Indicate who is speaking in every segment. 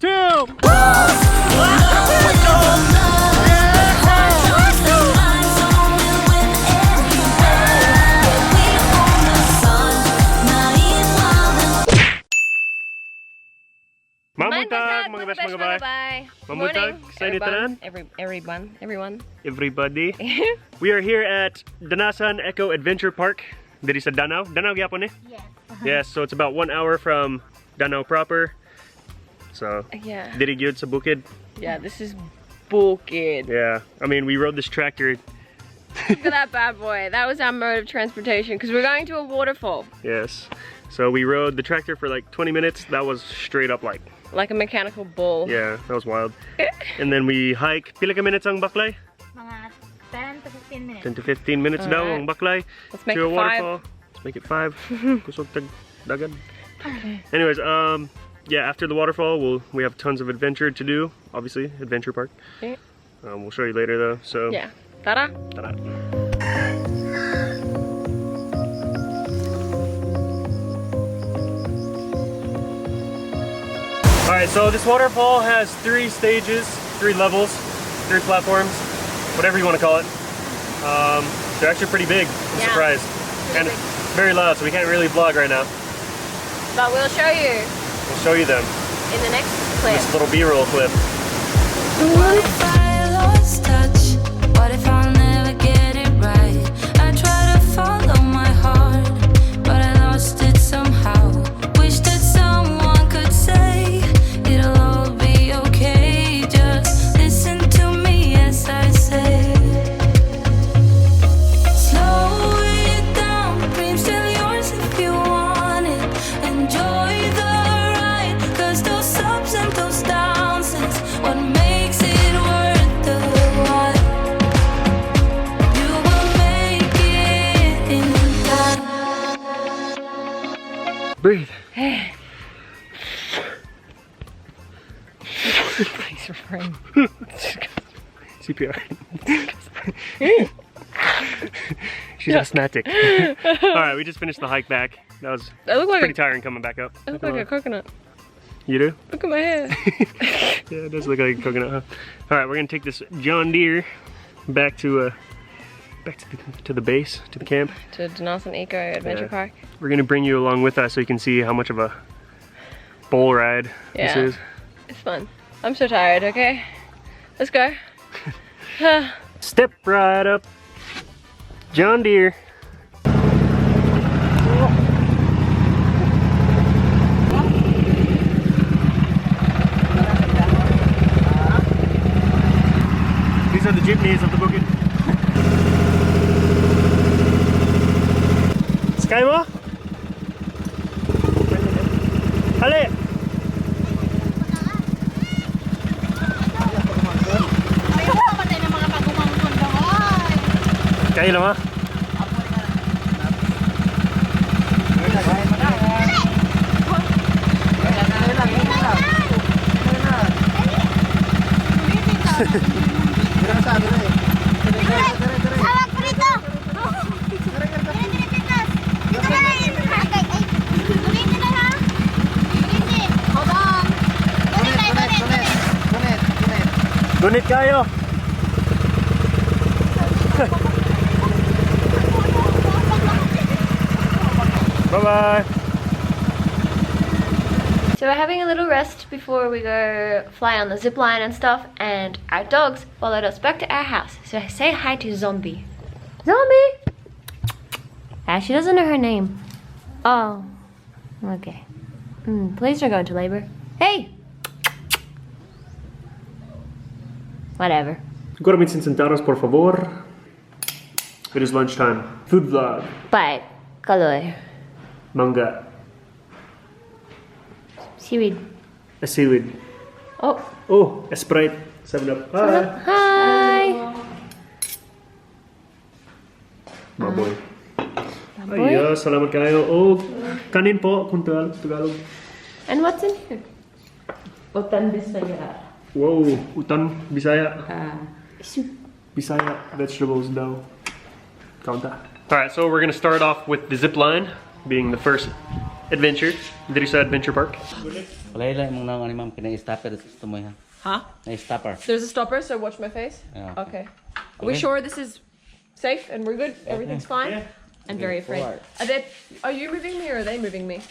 Speaker 1: 2. Mamuntag, mga best mga bay. Mamuntag, sa initanan. Everybody. We are here at Danasan Eco Adventure Park. Diri sa Danau. Danau gyapon eh?
Speaker 2: Yes.
Speaker 1: Yes, so it's about 1 hour from Danau proper. So,
Speaker 3: Yeah.
Speaker 1: diri gyud sa bukid.
Speaker 3: Yeah, this is bukid.
Speaker 1: Yeah, I mean, we rode this tractor.
Speaker 3: Look at that bad boy. That was our mode of transportation because we're going to a waterfall.
Speaker 1: Yes. So we rode the tractor for like 20 minutes. That was straight up like
Speaker 3: a mechanical bull.
Speaker 1: yeah, that was wild. And then we hike. Pila ka minutes ang baklay?
Speaker 2: Mga 10 to 15 minutes.
Speaker 1: 10 to 15 minutes daw ang baklay.
Speaker 3: Let's make
Speaker 1: to a
Speaker 3: it 5.
Speaker 1: waterfall. Let's make it 5. Kusog tag dagan.
Speaker 3: Okay.
Speaker 1: Anyways, yeah, after the waterfall, we have tons of adventure to do. Obviously, adventure park.
Speaker 3: Yeah.
Speaker 1: We'll show you later though. So
Speaker 3: Yeah. Ta-da.
Speaker 1: Ta-da. Alright, so this waterfall has 3 stages, 3 levels, 3 platforms, whatever you want to call it. They're actually pretty big, I'm
Speaker 3: Yeah.
Speaker 1: surprised. And very loud, so we can't really vlog right now.
Speaker 3: But we'll show you
Speaker 1: We'll show you them.
Speaker 3: in the next clip.
Speaker 1: This little B-roll clip.
Speaker 4: What if I lost touch? What if I'll never get it right? I try to follow my heart, but I lost it somehow. Wish that someone could say it'll all be okay. Just listen to me as I say. Slow it down, dreams still yours if you want it. Enjoy the ride, 'cause those ups and those downs is what makes it worth the while. You will make it in time.
Speaker 1: Breathe.
Speaker 3: Thanks for praying.
Speaker 1: CPR. She's asthmatic. Alright, we just finished the hike back. That was
Speaker 3: I look like
Speaker 1: pretty tiring coming back up.
Speaker 3: I look like a coconut.
Speaker 1: You do?
Speaker 3: Look at my hair.
Speaker 1: Yeah, it does look like a coconut, huh? Alright, we're gonna take this John Deere back to the base, to the camp.
Speaker 3: To Danasan Eco Adventure
Speaker 1: Yeah.
Speaker 3: Park.
Speaker 1: We're gonna bring you along with us so you can see how much of a bull ride this
Speaker 3: Yeah.
Speaker 1: is.
Speaker 3: It's fun. I'm so tired, okay? Let's go.
Speaker 1: Step right up, John Deere. These are the jeepneys of the bukid. Sky mo? Hali! Kaya lang ha?
Speaker 2: Hawak ko rito! Pinipitas! Dito na lang! Ulitin na ha! Ulitin! Hold on! Ulit tayo, ulit!
Speaker 1: Gunit kayo! Bye-bye!
Speaker 3: So we're having a little rest before we go fly on the zip line and stuff, and our dogs followed us back to our house. So say hi to Zombie. Zombie! Ah, she doesn't know her name. Oh, okay. Please don't go into labor. Hey! Whatever.
Speaker 1: Agora me centavos, por favor. It is lunchtime. Food vlog.
Speaker 3: But, calor.
Speaker 1: Manga.
Speaker 3: Seaweed.
Speaker 1: A seaweed.
Speaker 3: Oh.
Speaker 1: Oh, a Sprite. 7-Up. Hi.
Speaker 3: Hi!
Speaker 1: Baboy.
Speaker 3: Baboy.
Speaker 1: Ay, salamat kayo. Oh, kanin po kung Tagalog.
Speaker 3: And what's in here? Utan Bisaya.
Speaker 1: Whoa, utan Bisaya.
Speaker 3: Soup.
Speaker 1: Bisaya vegetables daw. Kaunta. Alright, so we're gonna start off with the zip line, being the first adventure. Diri sa Adventure Park.
Speaker 5: Palay mong nang ani ma'am kina stopper sa mo ha.
Speaker 6: Huh?
Speaker 5: Na stopper.
Speaker 6: There's a stopper, so watch my face.
Speaker 5: Yeah.
Speaker 6: Okay. Are we sure this is safe and we're good? Everything's fine?
Speaker 1: Yeah.
Speaker 6: I'm very afraid. Are you moving me or are they moving me?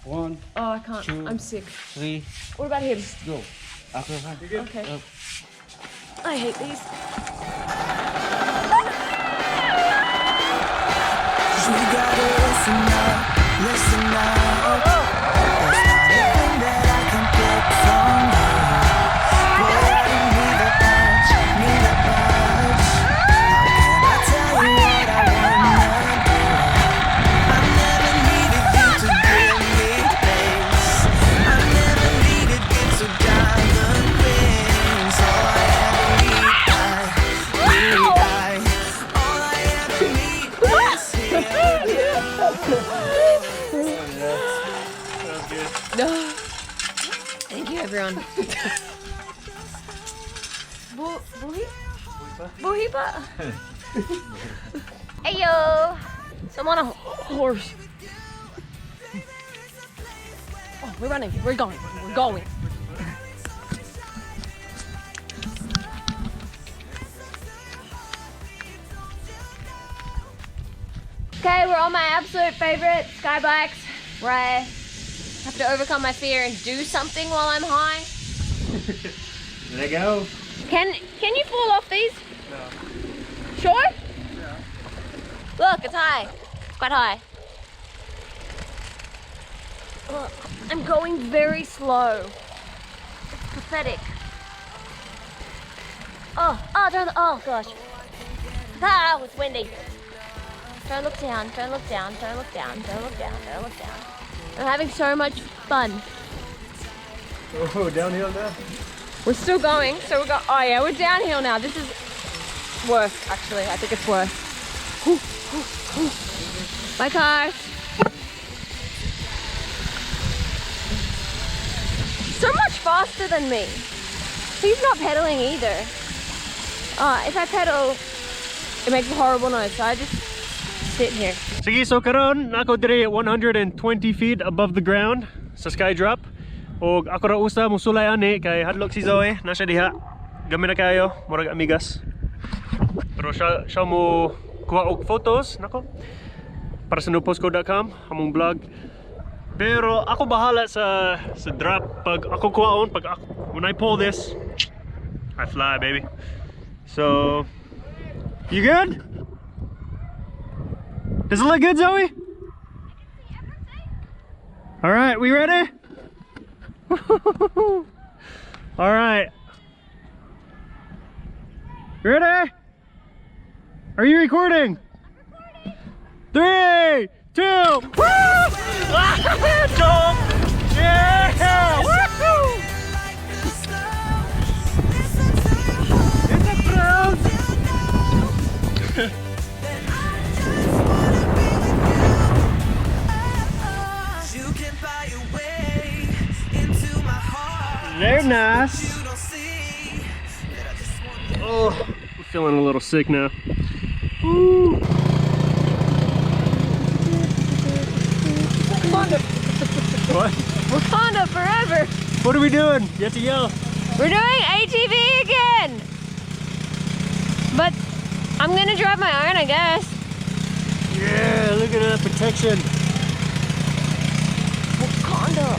Speaker 5: 1,
Speaker 6: Oh, I can't.
Speaker 5: 2,
Speaker 6: I'm sick.
Speaker 5: 3,
Speaker 6: What about him?
Speaker 5: go. After ha.
Speaker 6: Okay. I hate these.
Speaker 7: You gotta listen up, listen up. There's not a thing that I can get from you. Boy, I don't need that much, need that much. How can I tell you what I wanna do? I never needed you to give me place. I never needed you to diamond rings. All I ever need, all I ever need is here.
Speaker 6: No. Thank you, everyone. Buhipa?
Speaker 3: Ayo!
Speaker 6: So I'm on a horse. Oh, we're running. We're going. We're going.
Speaker 3: Okay, we're on my absolute favorite sky bikes, where I have to overcome my fear and do something while I'm high.
Speaker 1: There you go.
Speaker 3: Can you fall off these?
Speaker 1: No.
Speaker 3: Sure? Yeah. Look, it's high. It's quite high. Ugh, I'm going very slow. It's pathetic. Oh gosh. Ah, it's windy. Don't look down, don't look down, don't look down, don't look down, don't look down. I'm having so much fun.
Speaker 1: Oh, downhill now.
Speaker 6: We're still going, so we're oh yeah, we're downhill now. This is worse, actually. I think it's worse. Bye, cars. So much faster than me. He's not pedaling either. If I pedal, it makes a horrible noise, so I just sit here.
Speaker 1: Sige, so karon nako diri at 120 feet above the ground sa sky drop. Og ako ra usa mo sulay ani kay hadlok si Zoe na siya diha. Gamay na kayo, murag amigas. Pero siya mo kuha og photos nako para sa newpostcode.com among vlog. Pero ako bahala sa drop pag ako kuhaon pag when I pull this, I fly, baby. So, you good? Does it look good, Zoe? All right, we ready? All right. Ready? Are you recording? I'm recording. 3, 2, woo! Jump! Yeah! Woo! It's a crowd! Very nice. Oh, I'm feeling a little sick now. Woo. What?
Speaker 6: Wakanda forever.
Speaker 1: What are we doing? You have to yell.
Speaker 3: We're doing ATV again! But I'm gonna drive my own, I guess.
Speaker 1: Yeah, look at that protection.
Speaker 6: Wakanda.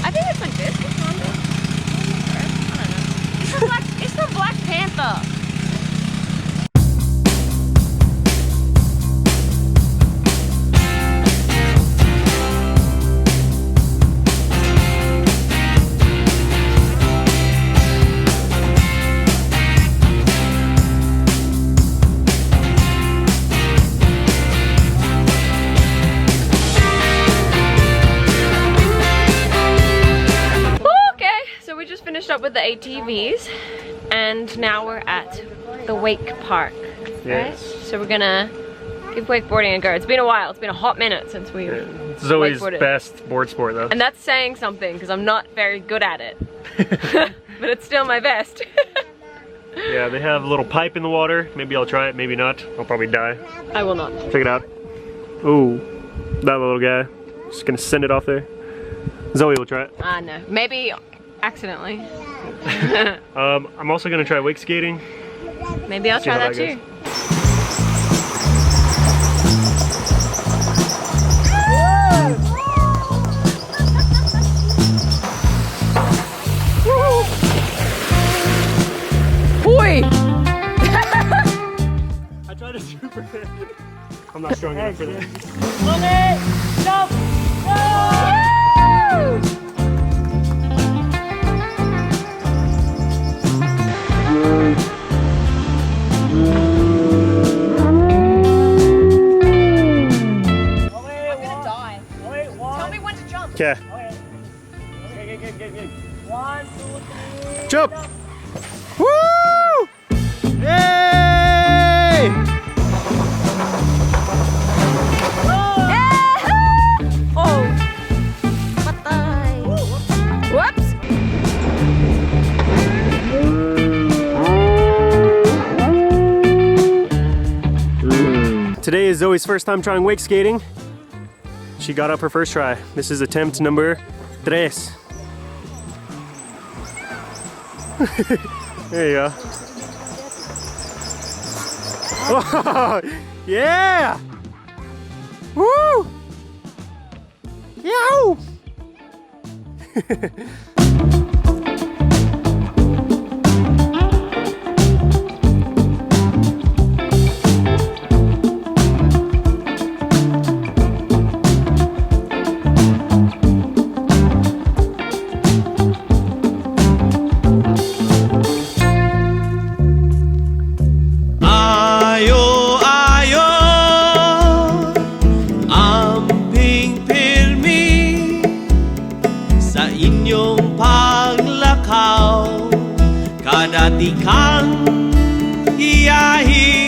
Speaker 6: I think it's like this. Wakanda. I don't know. It's the Black Panther. Up with the ATVs, and now we're at the wake park.
Speaker 1: Yes.
Speaker 6: Right? So we're gonna give wakeboarding a go. It's been a while. It's been a hot minute since we
Speaker 1: Zoe's
Speaker 6: wakeboarded.
Speaker 1: best board sport, though.
Speaker 6: And that's saying something because I'm not very good at it, but it's still my best.
Speaker 1: Yeah, they have a little pipe in the water. Maybe I'll try it, maybe not. I'll probably die.
Speaker 6: I will not.
Speaker 1: Check it out. Ooh, that little guy. Just gonna send it off there. Zoe will try it.
Speaker 6: No. Maybe accidentally.
Speaker 1: I'm also gonna try wake skating.
Speaker 6: Maybe I'll
Speaker 1: See
Speaker 6: try
Speaker 1: how
Speaker 6: that
Speaker 1: that
Speaker 6: too. Boy!
Speaker 1: I tried to super. I'm not strong enough for that. Okay. Jump! Woo! Yay!
Speaker 6: Oh! Patay! Whoops!
Speaker 1: Today is Zoe's first time trying wake skating. She got up her first try. This is attempt number 3. There you go. Oh, yeah! Woo! Yow!
Speaker 8: Kadati kang hiyahin